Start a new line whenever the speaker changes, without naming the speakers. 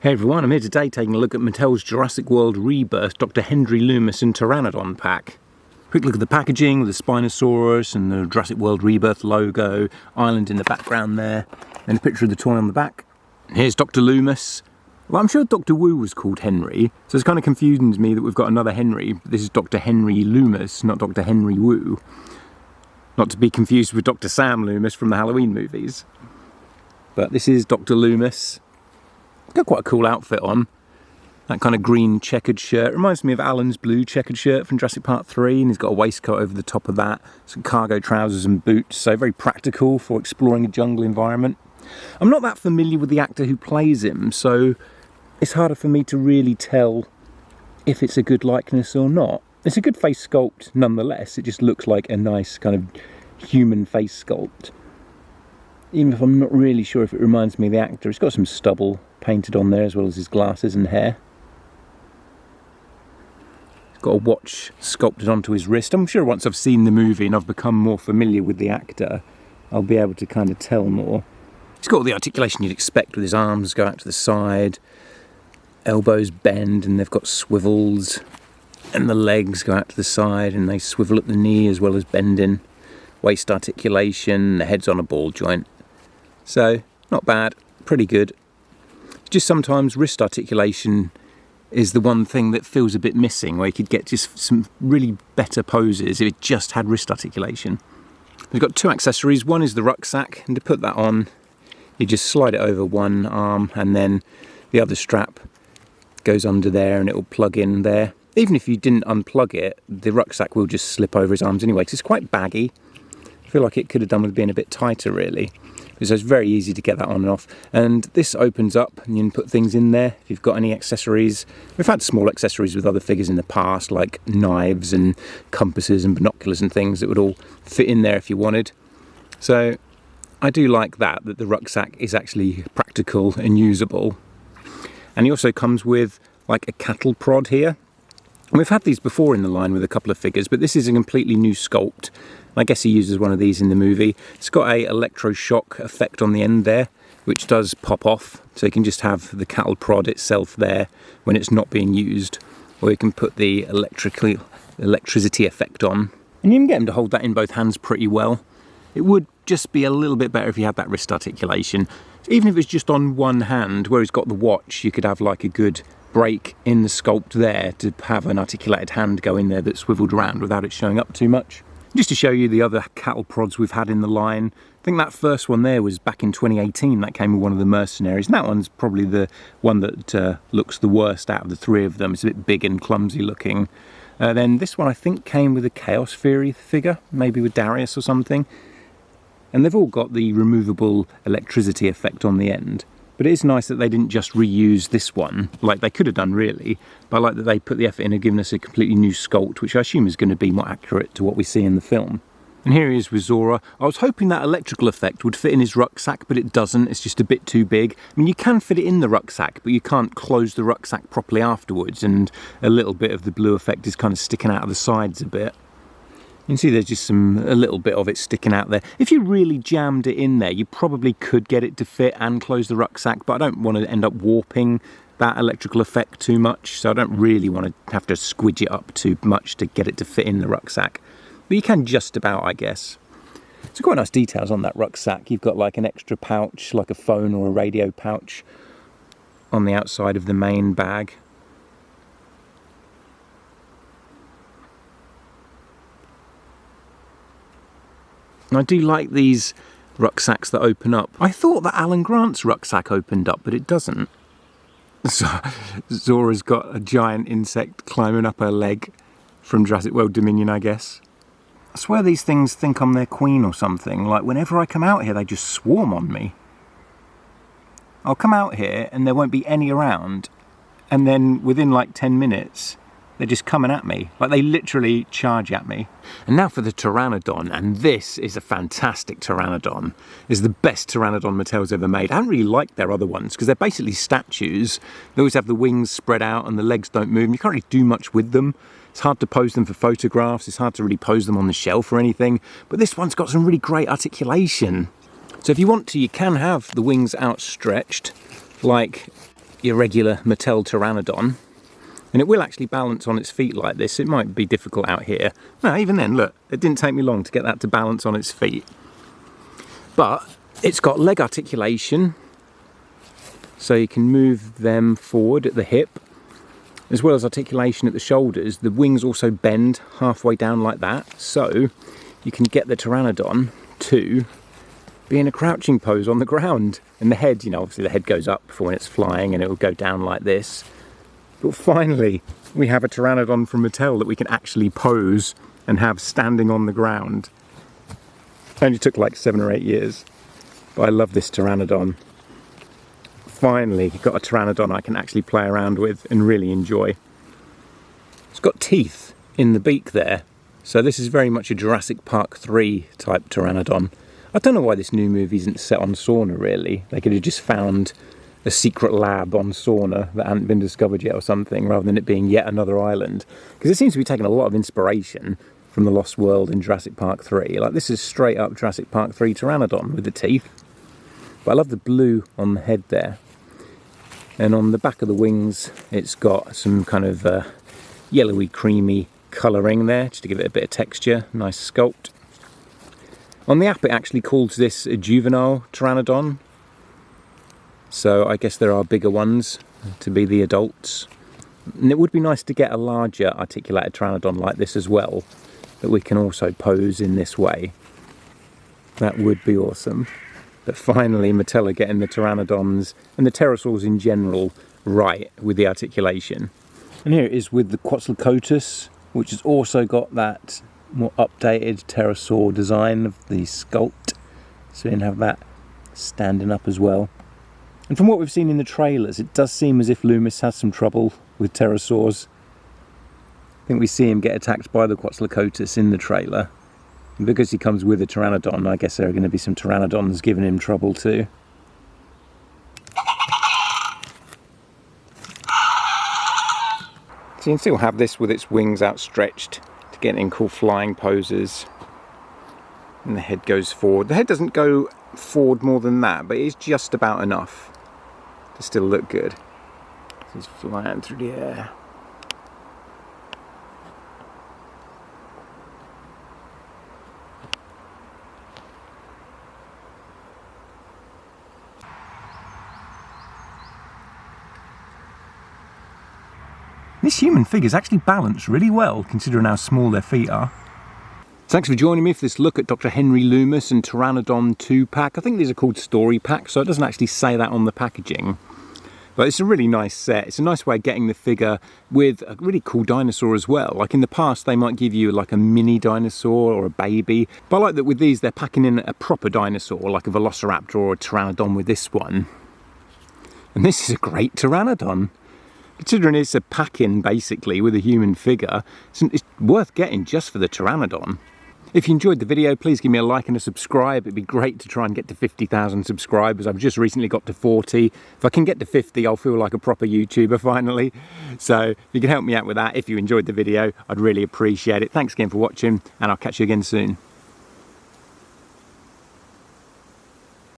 Hey everyone, I'm here today taking a look at Mattel's Jurassic World Rebirth Dr. Henry Loomis and Pteranodon pack. Quick look at the packaging with the Spinosaurus and the Jurassic World Rebirth logo, island in the background there, and a picture of the toy on the back. And here's Dr. Loomis. Well, I'm sure Dr. Wu was called Henry, so it's kind of confusing to me that we've got another Henry. This is Dr. Henry Loomis, not Dr. Henry Wu. Not to be confused with Dr. Sam Loomis from the Halloween movies. But this is Dr. Loomis. Got quite a cool outfit on. That kind of green checkered shirt. Reminds me of Alan's blue checkered shirt from Jurassic Park 3, and he's got a waistcoat over the top of that. Some cargo trousers and boots, so very practical for exploring a jungle environment. I'm not that familiar with the actor who plays him, so it's harder for me to really tell if it's a good likeness or not. It's a good face sculpt nonetheless. It just looks like a nice kind of human face sculpt. Even if I'm not really sure if it reminds me of the actor. It's got some stubble painted on there as well as his glasses and hair. He's got a watch sculpted onto his wrist. I'm sure once I've seen the movie and I've become more familiar with the actor, I'll be able to kind of tell more. He's got all the articulation you'd expect with his arms go out to the side, elbows bend and they've got swivels, and the legs go out to the side and they swivel at the knee as well as bending. Waist articulation, the head's on a ball joint. So, not bad, pretty good. Just sometimes wrist articulation is the one thing that feels a bit missing, where you could get just some really better poses if it just had wrist articulation. We've got two accessories. One is the rucksack, and to put that on, you just slide it over one arm, and then the other strap goes under there and it will plug in there. Even if you didn't unplug it, the rucksack will just slip over his arms anyway, because it's quite baggy. I feel like it could have done with being a bit tighter, really. So it's very easy to get that on and off. And this opens up and you can put things in there if you've got any accessories. We've had small accessories with other figures in the past, like knives and compasses and binoculars and things that would all fit in there if you wanted. So I do like that the rucksack is actually practical and usable. And he also comes with like a cattle prod here. And we've had these before in the line with a couple of figures, but this is a completely new sculpt. I guess he uses one of these in the movie. It's got a electroshock effect on the end there, which does pop off. So you can just have the cattle prod itself there when it's not being used. Or you can put the electricity effect on. And you can get him to hold that in both hands pretty well. It would just be a little bit better if you had that wrist articulation. Even if it's just on one hand, where he's got the watch, you could have like a good break in the sculpt there to have an articulated hand go in there that's swiveled around without it showing up too much. Just to show you the other cattle prods we've had in the line, I think that first one there was back in 2018, that came with one of the mercenaries, and that one's probably the one that looks the worst out of the three of them. It's a bit big and clumsy looking. Then this one I think came with a Chaos Fury figure, maybe with Darius or something. And they've all got the removable electricity effect on the end. But it is nice that they didn't just reuse this one, like they could have done really, but I like that they put the effort in and given us a completely new sculpt, which I assume is going to be more accurate to what we see in the film. And here he is with Zora. I was hoping that electrical effect would fit in his rucksack, but it doesn't. It's just a bit too big. I mean, you can fit it in the rucksack, but you can't close the rucksack properly afterwards, and a little bit of the blue effect is kind of sticking out of the sides a bit. You can see there's just a little bit of it sticking out there. If you really jammed it in there, you probably could get it to fit and close the rucksack, but I don't want to end up warping that electrical effect too much, so I don't really want to have to squidge it up too much to get it to fit in the rucksack. But you can just about, I guess. So quite nice details on that rucksack. You've got like an extra pouch, like a phone or a radio pouch on the outside of the main bag. And I do like these rucksacks that open up. I thought that Alan Grant's rucksack opened up, but it doesn't. So Zora's got a giant insect climbing up her leg from Jurassic World Dominion, I guess. I swear these things think I'm their queen or something. Like, whenever I come out here, they just swarm on me. I'll come out here and there won't be any around, and then within like 10 minutes, they're just coming at me. Like, they literally charge at me. And now for the Pteranodon, and this is a fantastic Pteranodon. It's the best Pteranodon Mattel's ever made. I haven't really liked their other ones, because they're basically statues. They always have the wings spread out and the legs don't move, and you can't really do much with them. It's hard to pose them for photographs, it's hard to really pose them on the shelf or anything, but this one's got some really great articulation. So if you want to, you can have the wings outstretched, like your regular Mattel Pteranodon. And it will actually balance on its feet like this. It might be difficult out here. No, even then, look, it didn't take me long to get that to balance on its feet. But it's got leg articulation, so you can move them forward at the hip, as well as articulation at the shoulders. The wings also bend halfway down like that, so you can get the Pteranodon to be in a crouching pose on the ground. And the head, you know, obviously the head goes up for when it's flying and it will go down like this. But finally, we have a Pteranodon from Mattel that we can actually pose and have standing on the ground. It only took like 7 or 8 years, but I love this Pteranodon. Finally, got a Pteranodon I can actually play around with and really enjoy. It's got teeth in the beak there, so this is very much a Jurassic Park 3 type Pteranodon. I don't know why this new movie isn't set on Sorna, really. They could have just found a secret lab on Sorna that hadn't been discovered yet or something, rather than it being yet another island. Because it seems to be taking a lot of inspiration from the Lost World in Jurassic Park 3. Like, this is straight up Jurassic Park 3 Pteranodon with the teeth. But I love the blue on the head there. And on the back of the wings, it's got some kind of yellowy, creamy colouring there, just to give it a bit of texture. Nice sculpt. On the app, it actually calls this a juvenile Pteranodon. So I guess there are bigger ones to be the adults. And it would be nice to get a larger articulated Pteranodon like this as well, that we can also pose in this way. That would be awesome. But finally, Mattel are getting the Pteranodons and the pterosaurs in general right with the articulation. And here it is with the Quetzalcoatlus, which has also got that more updated pterosaur design of the sculpt. So you can have that standing up as well. And from what we've seen in the trailers, it does seem as if Lumis has some trouble with pterosaurs. I think we see him get attacked by the Quetzalcoatlus in the trailer. And because he comes with a Pteranodon, I guess there are going to be some Pteranodons giving him trouble too. So you can still have this with its wings outstretched to get in cool flying poses. And the head goes forward. The head doesn't go forward more than that, but it's just about enough to still look good. He's flying through the air. This human figure's actually balanced really well, considering how small their feet are. Thanks for joining me for this look at Dr. Henry Loomis and Pteranodon 2-pack. I think these are called story packs, so it doesn't actually say that on the packaging. But it's a really nice set. It's a nice way of getting the figure with a really cool dinosaur as well. Like in the past, they might give you like a mini dinosaur or a baby. But I like that with these, they're packing in a proper dinosaur, like a Velociraptor or a Pteranodon with this one. And this is a great Pteranodon. Considering it's a pack-in basically with a human figure, it's worth getting just for the Pteranodon. If you enjoyed the video, please give me a like and a subscribe. It'd be great to try and get to 50,000 subscribers. I've just recently got to 40. If I can get to 50, I'll feel like a proper YouTuber finally. So if you can help me out with that, if you enjoyed the video, I'd really appreciate it. Thanks again for watching, and I'll catch you again soon.